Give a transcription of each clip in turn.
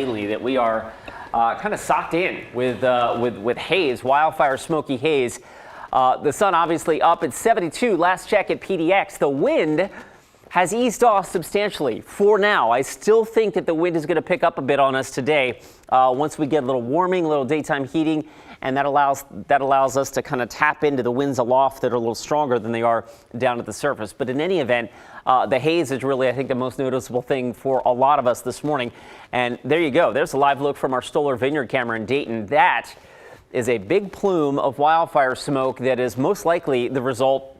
That we are kind of socked in with haze, wildfire smoky haze. The sun obviously up at 72. Last check at PDX. The wind has eased off substantially for now. I still think that the wind is going to pick up a bit on us today once we get a little warming, a little daytime heating, and that allows us to kind of tap into the winds aloft that are a little stronger than they are down at the surface. But in any event, the haze is really, I think, the most noticeable thing for a lot of us this morning. And there you go. There's a live look from our Stoller Vineyard camera in Dayton. That is a big plume of wildfire smoke that is most likely the result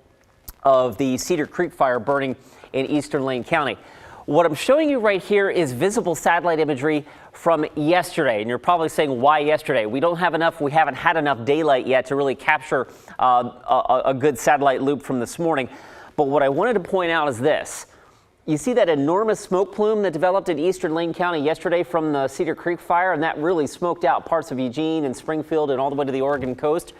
of the Cedar Creek fire burning in eastern Lane County. What I'm showing you right here is visible satellite imagery from yesterday. And you're probably saying, why yesterday? We haven't had enough daylight yet to really capture a good satellite loop from this morning. But what I wanted to point out is this. You see that enormous smoke plume that developed in eastern Lane County yesterday from the Cedar Creek fire, and that really smoked out parts of Eugene and Springfield and all the way to the Oregon coast.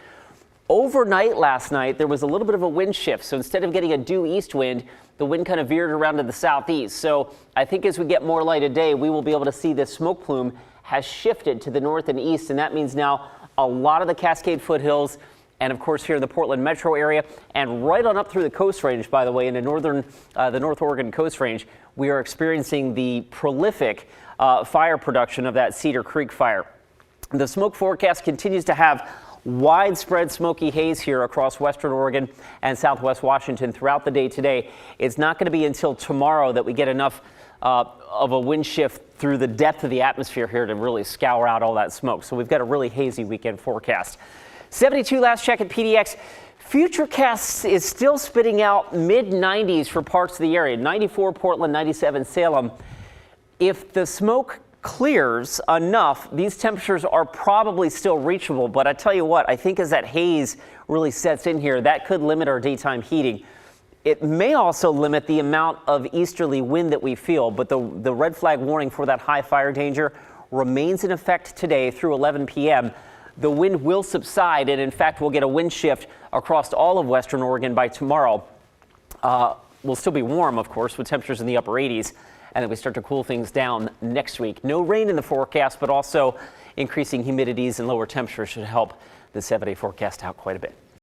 Overnight last night, there was a little bit of a wind shift. So instead of getting a due east wind, the wind kind of veered around to the southeast. So I think as we get more light of day, we will be able to see this smoke plume has shifted to the north and east. And that means now a lot of the Cascade foothills and, of course, here in the Portland metro area and right on up through the Coast Range, by the way, in the North Oregon Coast Range, we are experiencing the prolific fire production of that Cedar Creek fire. The smoke forecast continues to have widespread smoky haze here across western Oregon and southwest Washington throughout the day today. It's not going to be until tomorrow that we get enough of a wind shift through the depth of the atmosphere here to really scour out all that smoke. So we've got a really hazy weekend forecast. 72 last check at PDX. Futurecast is still spitting out mid-90s for parts of the area. 94 Portland, 97 Salem. If the smoke clears enough, these temperatures are probably still reachable. But I tell you what, I think as that haze really sets in here, that could limit our daytime heating. It may also limit the amount of easterly wind that we feel, but the red flag warning for that high fire danger remains in effect today through 11 p.m. The wind will subside, and in fact, we'll get a wind shift across all of western Oregon by tomorrow. We'll still be warm, of course, with temperatures in the upper 80s, and then we start to cool things down next week. No rain in the forecast, but also increasing humidities and lower temperatures should help the 7-day forecast out quite a bit.